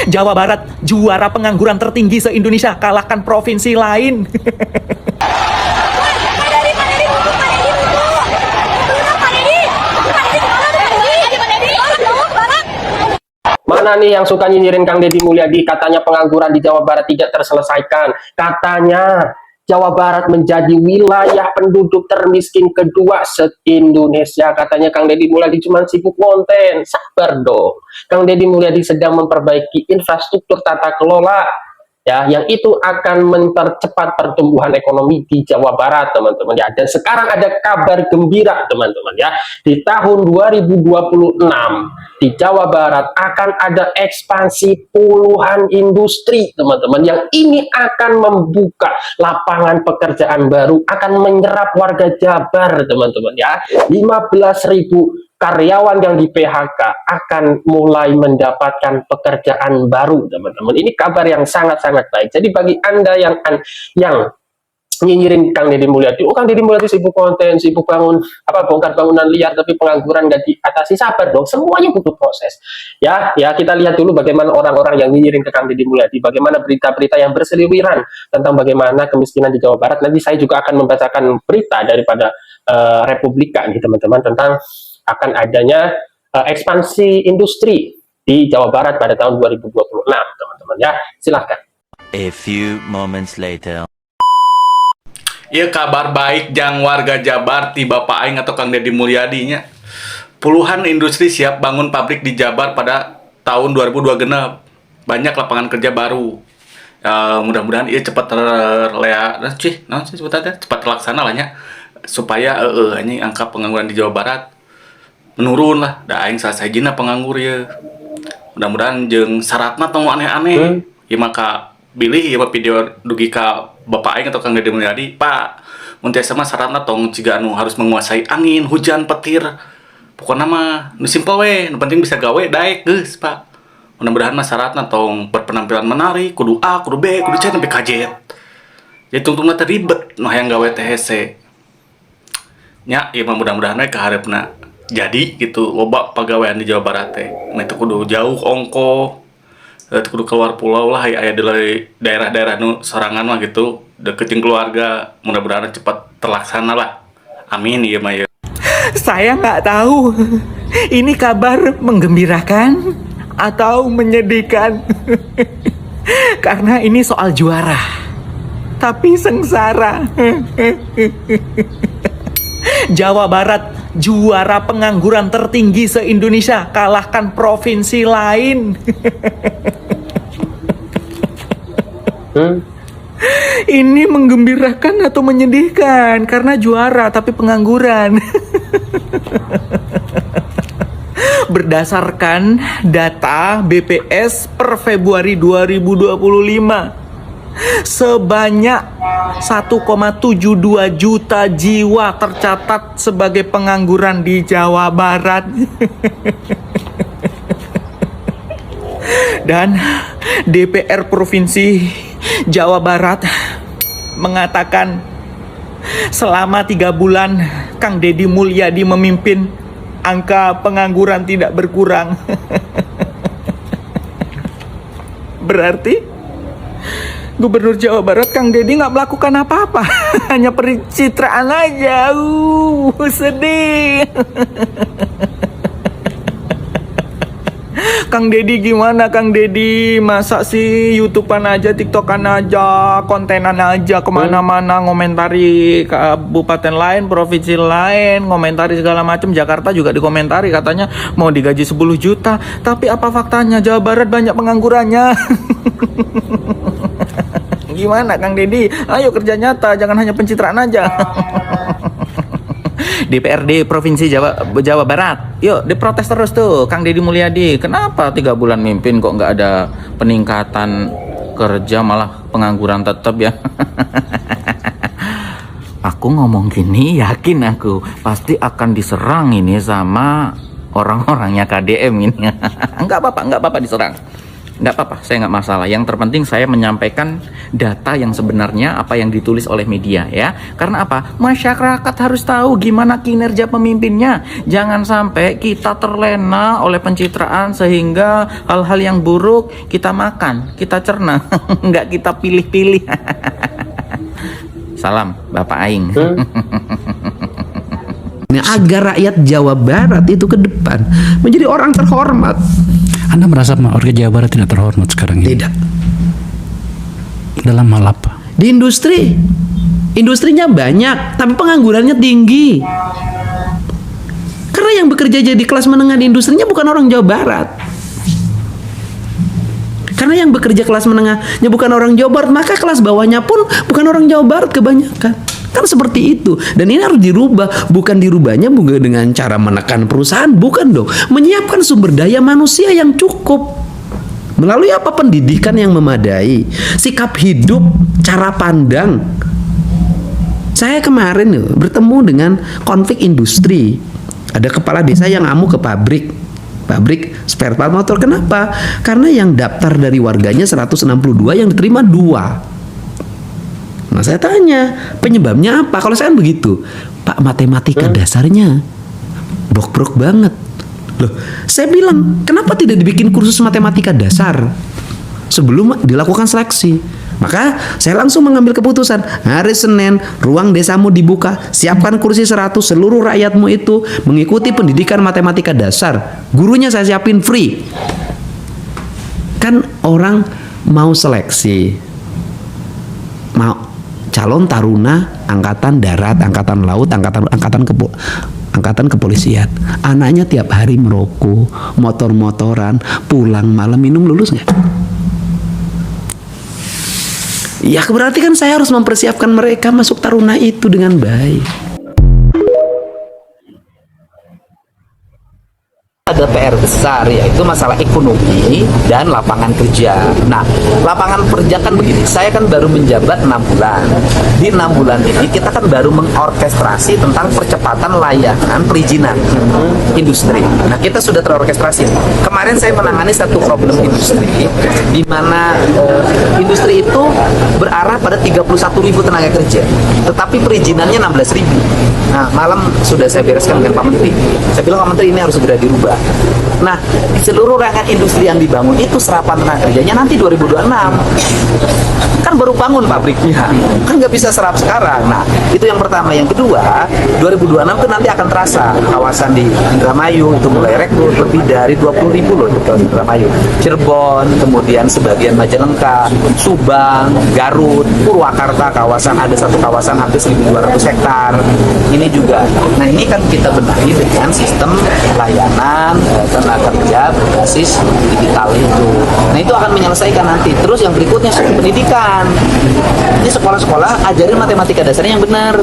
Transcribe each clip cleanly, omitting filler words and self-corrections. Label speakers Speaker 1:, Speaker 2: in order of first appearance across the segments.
Speaker 1: Jawa Barat juara pengangguran tertinggi se-Indonesia, kalahkan provinsi lain.
Speaker 2: Mana nih yang suka nyinyirin Kang Deddy Mulyadi, katanya pengangguran di Jawa Barat tidak terselesaikan. Katanya Jawa Barat menjadi wilayah penduduk termiskin kedua se-Indonesia. Katanya Kang Deddy Mulyadi cuma sibuk konten. Sabar dong. Kang Deddy Mulyadi sedang memperbaiki infrastruktur tata kelola, ya, yang itu akan mempercepat pertumbuhan ekonomi di Jawa Barat, teman-teman, ya. Dan sekarang ada kabar gembira, teman-teman, ya. Di tahun 2026 di Jawa Barat akan ada ekspansi puluhan industri, teman-teman, yang ini akan membuka lapangan pekerjaan baru, akan menyerap warga Jabar, teman-teman, ya. 15.000 karyawan yang di PHK akan mulai mendapatkan pekerjaan baru, teman-teman. Ini kabar yang sangat-sangat baik. Jadi bagi Anda yang nyinyirin Kang Deddy Mulyadi, oh Kang Deddy Mulyadi sibuk konten, sibuk bongkar bangunan liar, tapi pengangguran nggak diatasi, sabar dong. Semuanya butuh proses. Ya, kita lihat dulu bagaimana orang-orang yang nyinyirin ke Kang Deddy Mulyadi, bagaimana berita-berita yang berseliweran tentang bagaimana kemiskinan di Jawa Barat. Nanti saya juga akan membacakan berita daripada Republika, nih teman-teman, tentang akan adanya ekspansi industri di Jawa Barat pada tahun 2026, teman-teman, ya. Silahkan.
Speaker 3: A few moments later.
Speaker 4: Iya, kabar baik jang warga Jabar ti Bapak Aing atau Kang Deddy Mulyadi nya. Puluhan industri siap bangun pabrik di Jabar pada tahun 2002 genep. Banyak lapangan kerja baru. Mudah-mudahan ia cepat cepat terlaksana lah nya, supaya ini angka pengangguran di Jawa Barat menurun lah. Da aing sasajina penganggur ya. Mudah-mudahan jeung syaratna tong aneh-aneh. Ya maka bilih ya video dugi ka Bapak Aing atau Kang Deddy Mulyadi, Pak, mun tiasa mah syaratna tong ciga anu harus menguasai angin, hujan, petir. Pokokna mah nu simpel we, nu penting bisa gawe daek geus, Pak. Mudah-mudahan mah syaratna tong berpenampilan menarik, kudu A, kudu B, kudu C sampai K, Z. Jadi tungtungna teh ribet nu hayang gawe THC. Nya, ieu mah mudah-mudahan we kaharepna jadi gitu loba pagawean di Jawa Barat teh. Nah itu kudu jauh ongko. Kudu keluar pulau lah, aya di daerah-daerah nu sorangan mah gitu, deketin keluarga. Mudah-mudahan cepat terlaksana lah. Amin ya Maya.
Speaker 1: Saya nggak tahu ini kabar menggembirakan atau menyedihkan. Karena ini soal juara, tapi sengsara. Jawa Barat juara pengangguran tertinggi se-Indonesia, kalahkan provinsi lain. Ini menggembirakan atau menyedihkan? Karena juara tapi pengangguran. Berdasarkan data BPS per Februari 2025, sebanyak 1,72 juta jiwa tercatat sebagai pengangguran di Jawa Barat. Dan DPR Provinsi Jawa Barat mengatakan selama 3 bulan Kang Deddy Mulyadi memimpin, angka pengangguran tidak berkurang. Berarti Gubernur Jawa Barat Kang Deddy nggak melakukan apa-apa, hanya pencitraan aja. Sedih. Kang Deddy gimana Kang Deddy? Masa sih YouTubean aja, TikTokan aja, kontenan aja, kemana-mana ngomentari kabupaten lain, provinsi lain, ngomentari segala macam. Jakarta juga dikomentari, katanya mau digaji 10 juta. Tapi apa faktanya Jawa Barat banyak penganggurannya? Gimana Kang Deddy? Ayo kerja nyata, jangan hanya pencitraan aja. DPRD Provinsi Jawa Barat, yuk diprotes terus tuh Kang Deddy Mulyadi. Kenapa 3 bulan mimpin kok nggak ada peningkatan kerja, malah pengangguran tetap ya? Aku ngomong gini yakin aku pasti akan diserang ini sama orang-orangnya KDM ini. Nggak apa-apa diserang. nggak apa-apa, saya nggak masalah. Yang terpenting saya menyampaikan data yang sebenarnya, apa yang ditulis oleh media ya. Karena apa? Masyarakat harus tahu gimana kinerja pemimpinnya. Jangan sampai kita terlena oleh pencitraan sehingga hal-hal yang buruk kita makan, kita cerna, nggak kita pilih-pilih. Salam, Bapak Aing.
Speaker 5: Nah, agar rakyat Jawa Barat itu ke depan menjadi orang terhormat.
Speaker 6: Anda merasa warga Jawa Barat tidak terhormat sekarang ini?
Speaker 5: Tidak.
Speaker 6: Dalam hal apa?
Speaker 5: Di industri, industrinya banyak, tapi penganggurannya tinggi. Karena yang bekerja jadi kelas menengah di industrinya bukan orang Jawa Barat. Karena yang bekerja kelas menengahnya bukan orang Jawa Barat, maka kelas bawahnya pun bukan orang Jawa Barat kebanyakan. Kan seperti itu. Dan ini harus dirubah. Bukan dirubahnya bukan dengan cara menekan perusahaan, bukan dong. Menyiapkan sumber daya manusia yang cukup. Melalui apa? Pendidikan yang memadai, sikap hidup, cara pandang. Saya kemarin bertemu dengan konflik industri. Ada kepala desa yang ngamuk ke pabrik spare part motor. Kenapa? Karena yang daftar dari warganya 162, yang diterima 2. Nah, saya tanya, penyebabnya apa? Kalau saya kan begitu, Pak, matematika dasarnya brok-brok banget. Loh, saya bilang, kenapa tidak dibikin kursus matematika dasar sebelum dilakukan seleksi? Maka saya langsung mengambil keputusan, hari Senin ruang desamu dibuka, siapkan kursi 100, seluruh rakyatmu itu mengikuti pendidikan matematika dasar. Gurunya saya siapin free. Kan orang mau seleksi, mau calon taruna angkatan darat, angkatan laut, angkatan kepolisian. Anaknya tiap hari merokok, motor-motoran, pulang malam minum, lulus nggak? Ya berarti kan saya harus mempersiapkan mereka masuk taruna itu dengan baik. Ada PR besar, yaitu masalah ekonomi dan lapangan kerja. Nah, lapangan kerja kan begini, saya kan baru menjabat 6 bulan. Di 6 bulan ini kita kan baru mengorkestrasi tentang percepatan layanan perizinan industri. Nah, kita sudah terorkestrasi. Kemarin saya menangani satu problem industri, di mana industri itu berarah pada 31.000 tenaga kerja, tetapi perizinannya 16.000. Nah, malam sudah saya bereskan dengan Pak Menteri. Saya bilang, Pak Menteri, ini harus segera dirubah. Nah, seluruh rangkaian industri yang dibangun itu serapan tenaga kerjanya nanti 2026. Kan baru bangun pabriknya, kan nggak bisa serap sekarang. Nah, itu yang pertama. Yang kedua, 2026 itu nanti akan terasa kawasan di Indramayu itu mulai rekrut lebih dari 20.000 loh di Indramayu, Cirebon, kemudian sebagian Majalengka, Subang, Garut, Purwakarta, kawasan ada satu kawasan hampir 1.200 hektar. Ini juga. Nah, ini kan kita benahi dengan sistem layanan tenaga kerja berbasis digital itu. Nah, itu akan menyelesaikan nanti. Terus yang berikutnya soal pendidikan. Ini sekolah-sekolah ajarin matematika dasarnya yang benar.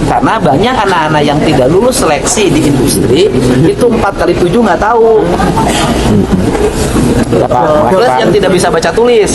Speaker 5: Karena banyak anak-anak yang tidak lulus seleksi di industri itu 4 kali 7 nggak tahu. Plus yang tidak bisa baca tulis.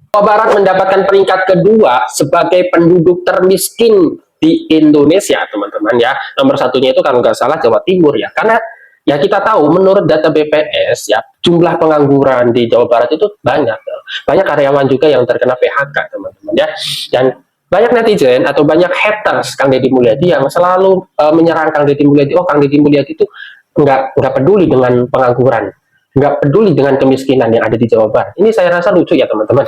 Speaker 2: Jawa Barat mendapatkan peringkat kedua sebagai penduduk termiskin di Indonesia, teman-teman ya. Nomor satunya itu kalau nggak salah Jawa Timur ya. Karena ya kita tahu menurut data BPS ya, jumlah pengangguran di Jawa Barat itu banyak. Banyak karyawan juga yang terkena PHK, teman-teman ya. Dan banyak netizen atau banyak haters Kang Deddy Mulyadi yang selalu menyerang Kang Deddy Mulyadi. Oh, Kang Deddy Mulyadi itu nggak peduli dengan pengangguran, nggak peduli dengan kemiskinan yang ada di Jawa Barat. Ini saya rasa lucu ya, teman-teman.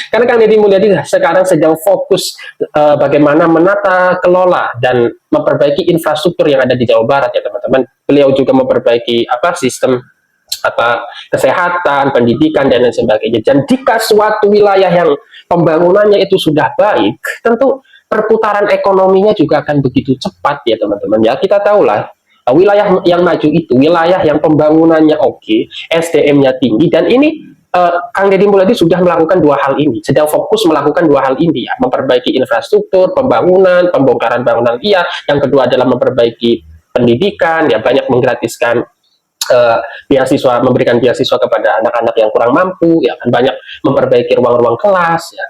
Speaker 2: Karena Kang Deddy Mulyadi sekarang sedang fokus bagaimana menata kelola dan memperbaiki infrastruktur yang ada di Jawa Barat ya, teman-teman. Beliau juga memperbaiki sistem kesehatan, pendidikan dan lain sebagainya. Dan jika suatu wilayah yang pembangunannya itu sudah baik, tentu perputaran ekonominya juga akan begitu cepat ya, teman-teman. Ya, kita tahulah wilayah yang maju itu wilayah yang pembangunannya oke, SDM-nya tinggi, dan ini Kang Deddy Mulyadi sudah melakukan 2 hal ini, sedang fokus melakukan 2 hal ini ya, memperbaiki infrastruktur, pembangunan, pembongkaran bangunan liar. Yang kedua adalah memperbaiki pendidikan, ya banyak menggratiskan beasiswa, memberikan beasiswa kepada anak-anak yang kurang mampu, ya kan, banyak memperbaiki ruang-ruang kelas, ya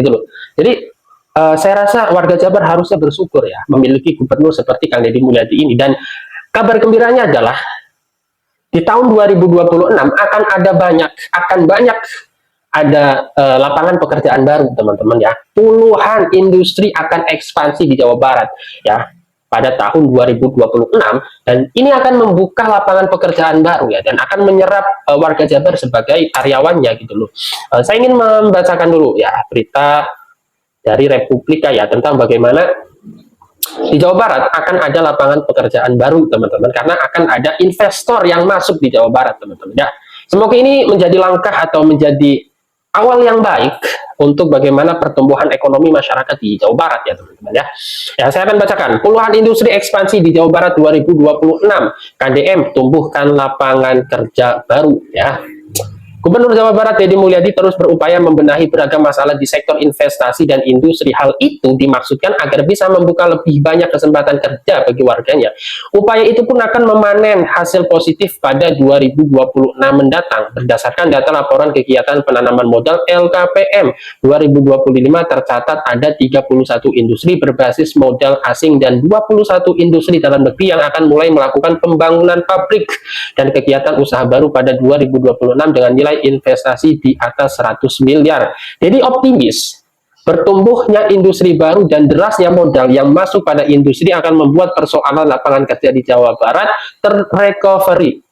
Speaker 2: itu loh. Jadi saya rasa warga Jabar harusnya bersyukur ya memiliki gubernur seperti Kang Deddy Mulyadi ini. Dan kabar gembiranya adalah di di tahun 2026 akan banyak ada lapangan pekerjaan baru, teman-teman ya. Puluhan industri akan ekspansi di Jawa Barat ya pada tahun 2026, dan ini akan membuka lapangan pekerjaan baru ya, dan akan menyerap warga Jabar sebagai karyawannya gitu loh. Saya ingin membacakan dulu ya berita dari Republika ya tentang bagaimana di Jawa Barat akan ada lapangan pekerjaan baru, teman-teman, karena akan ada investor yang masuk di Jawa Barat, teman-teman ya. Semoga ini menjadi langkah atau menjadi awal yang baik untuk bagaimana pertumbuhan ekonomi masyarakat di Jawa Barat ya, teman-teman ya. Ya, saya akan bacakan. Puluhan industri ekspansi di Jawa Barat 2026. KDM tumbuhkan lapangan kerja baru ya. Gubernur Jawa Barat Deddy Mulyadi terus berupaya membenahi beragam masalah di sektor investasi dan industri. Hal itu dimaksudkan agar bisa membuka lebih banyak kesempatan kerja bagi warganya. Upaya itu pun akan memanen hasil positif pada 2026 mendatang. Berdasarkan data laporan kegiatan penanaman modal LKPM 2025 tercatat ada 31 industri berbasis modal asing dan 21 industri dalam negeri yang akan mulai melakukan pembangunan pabrik dan kegiatan usaha baru pada 2026 dengan nilai investasi di atas 100 miliar. Jadi optimis bertumbuhnya industri baru dan derasnya modal yang masuk pada industri akan membuat persoalan lapangan kerja di Jawa Barat terrecovery.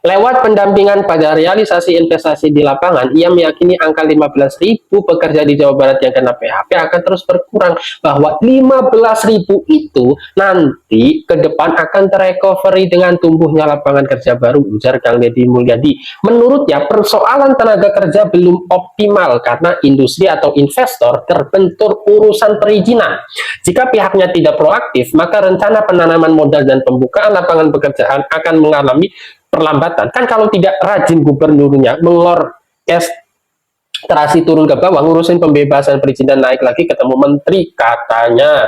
Speaker 2: Lewat pendampingan pada realisasi investasi di lapangan, ia meyakini angka 15.000 pekerja di Jawa Barat yang kena PHK akan terus berkurang, bahwa 15.000 itu nanti ke depan akan terrecovery dengan tumbuhnya lapangan kerja baru, ujar Kang Deddy Mulyadi. Menurutnya, persoalan tenaga kerja belum optimal karena industri atau investor terbentur urusan perizinan. Jika pihaknya tidak proaktif, maka rencana penanaman modal dan pembukaan lapangan pekerjaan akan mengalami perlambatan. Kan kalau tidak rajin gubernurnya mengorkestrasi turun ke bawah ngurusin pembebasan perizinan, naik lagi ketemu menteri katanya.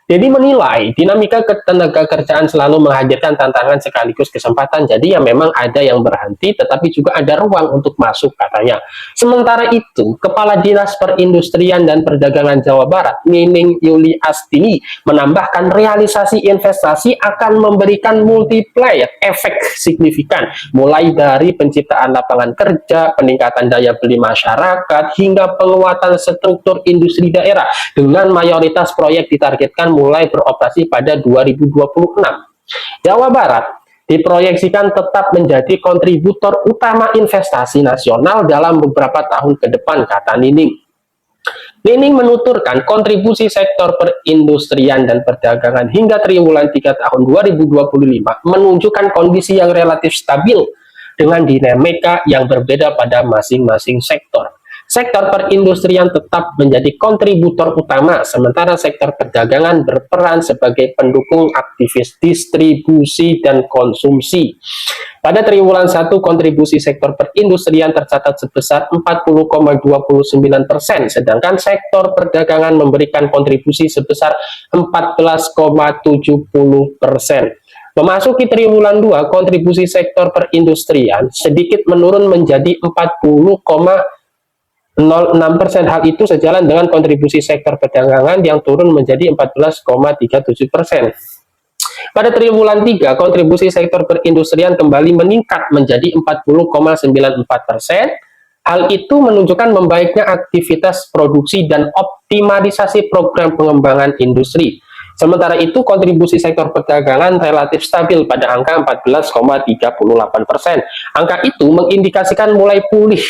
Speaker 2: Jadi menilai dinamika ketenaga kerjaan selalu menghadirkan tantangan sekaligus kesempatan. Jadi ya memang ada yang berhenti, tetapi juga ada ruang untuk masuk katanya. Sementara itu, Kepala Dinas Perindustrian dan Perdagangan Jawa Barat, Nining Yuli Astini, menambahkan realisasi investasi akan memberikan multiplier efek signifikan, mulai dari penciptaan lapangan kerja, peningkatan daya beli masyarakat, hingga penguatan struktur industri daerah, dengan mayoritas proyek ditargetkan mulai beroperasi pada 2026. Jawa Barat diproyeksikan tetap menjadi kontributor utama investasi nasional dalam beberapa tahun ke depan, kata Nining. Nining menuturkan kontribusi sektor perindustrian dan perdagangan hingga triwulan 3 tahun 2025 menunjukkan kondisi yang relatif stabil dengan dinamika yang berbeda pada masing-masing sektor. Sektor perindustrian tetap menjadi kontributor utama, sementara sektor perdagangan berperan sebagai pendukung aktivis distribusi dan konsumsi. Pada triwulan 1, kontribusi sektor perindustrian tercatat sebesar 40,29%, sedangkan sektor perdagangan memberikan kontribusi sebesar 14,70%. Memasuki triwulan 2, kontribusi sektor perindustrian sedikit menurun menjadi 40,06%. Hal itu sejalan dengan kontribusi sektor perdagangan yang turun menjadi 14,37%. Pada triwulan 3, kontribusi sektor perindustrian kembali meningkat menjadi 40,94%. Hal itu menunjukkan membaiknya aktivitas produksi dan optimalisasi program pengembangan industri. Sementara itu, kontribusi sektor perdagangan relatif stabil pada angka 14,38%. Angka itu mengindikasikan mulai pulih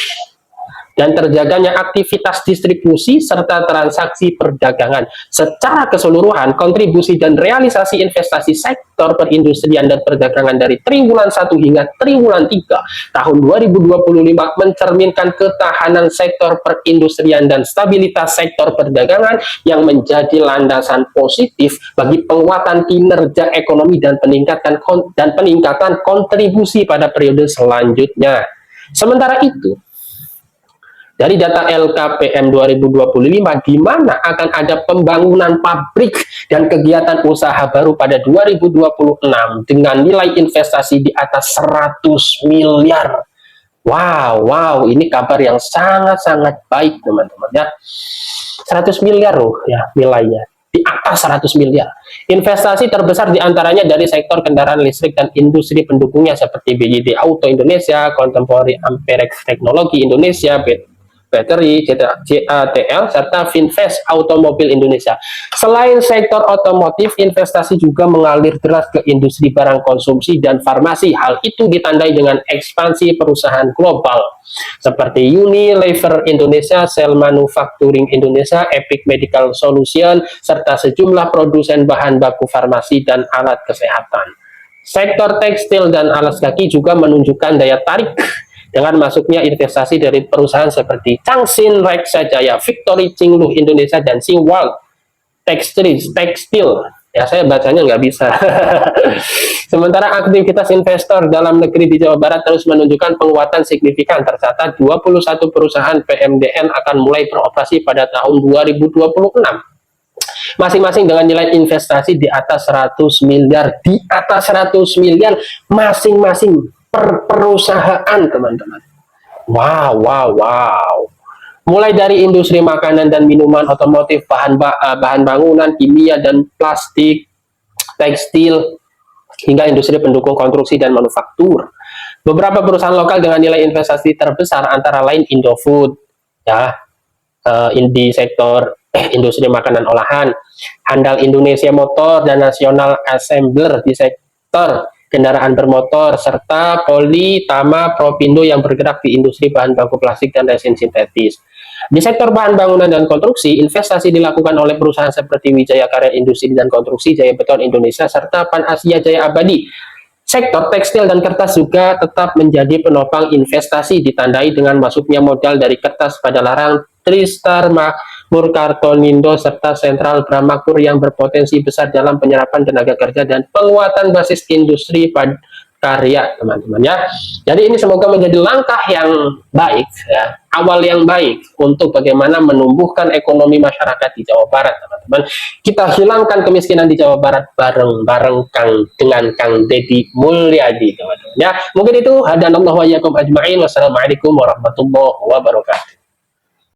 Speaker 2: dan terjaganya aktivitas distribusi serta transaksi perdagangan. Secara keseluruhan, kontribusi dan realisasi investasi sektor perindustrian dan perdagangan dari triwulan 1 hingga triwulan 3 tahun 2025 mencerminkan ketahanan sektor perindustrian dan stabilitas sektor perdagangan yang menjadi landasan positif bagi penguatan kinerja ekonomi dan peningkatan kontribusi pada periode selanjutnya. Sementara itu, dari data LKPM 2025, di mana akan ada pembangunan pabrik dan kegiatan usaha baru pada 2026 dengan nilai investasi di atas 100 miliar. Wow, ini kabar yang sangat-sangat baik, teman-teman ya. 100 miliar loh ya nilainya. di atas 100 miliar. Investasi terbesar diantaranya dari sektor kendaraan listrik dan industri pendukungnya seperti BYD Auto Indonesia, Contemporary Amperex Teknologi Indonesia, Battery, JATL, serta Finvest Automobil Indonesia. Selain sektor otomotif, investasi juga mengalir deras ke industri barang konsumsi dan farmasi. Hal itu ditandai dengan ekspansi perusahaan global seperti Unilever Indonesia, Cell Manufacturing Indonesia, Epic Medical Solution, serta sejumlah produsen bahan baku farmasi dan alat kesehatan. Sektor tekstil dan alas kaki juga menunjukkan daya tarik dengan masuknya investasi dari perusahaan seperti Changsin Reksa Jaya, Victory Cingluh Indonesia, dan Singwal Tekstil. Ya, saya bacanya nggak bisa. Sementara aktivitas investor dalam negeri di Jawa Barat terus menunjukkan penguatan signifikan. Tercatat 21 perusahaan PMDN akan mulai beroperasi pada tahun 2026. Masing-masing dengan nilai investasi di atas 100 miliar. Di atas 100 miliar masing-masing per perusahaan, teman-teman. Wow. Mulai dari industri makanan dan minuman, otomotif, bahan bangunan, kimia dan plastik, tekstil, hingga industri pendukung konstruksi dan manufaktur. Beberapa perusahaan lokal dengan nilai investasi terbesar antara lain Indofood, ya, di sektor industri makanan olahan, Handal Indonesia Motor dan National Assembler di sektor kendaraan bermotor, serta Poli, Tama, Propindo yang bergerak di industri bahan baku plastik dan resin sintetis. Di sektor bahan bangunan dan konstruksi, investasi dilakukan oleh perusahaan seperti Wijaya Karya Industri dan Konstruksi, Jaya Beton Indonesia, serta Pan Asia Jaya Abadi. Sektor tekstil dan kertas juga tetap menjadi penopang investasi, ditandai dengan masuknya modal dari Kertas Padalarang, Tristar, Makmur, Kartonindo, serta Sentral Bramaktur yang berpotensi besar dalam penyerapan tenaga kerja dan penguatan basis industri karya, teman-teman, ya. Jadi ini semoga menjadi langkah yang baik, ya, awal yang baik untuk bagaimana menumbuhkan ekonomi masyarakat di Jawa Barat, teman-teman. Kita hilangkan kemiskinan di Jawa Barat bareng-bareng dengan Kang Deddy Mulyadi, teman-teman, ya. Mungkin itu, hadanallahu wa iyyakum ajma'in. Wassalamualaikum warahmatullahi wabarakatuh.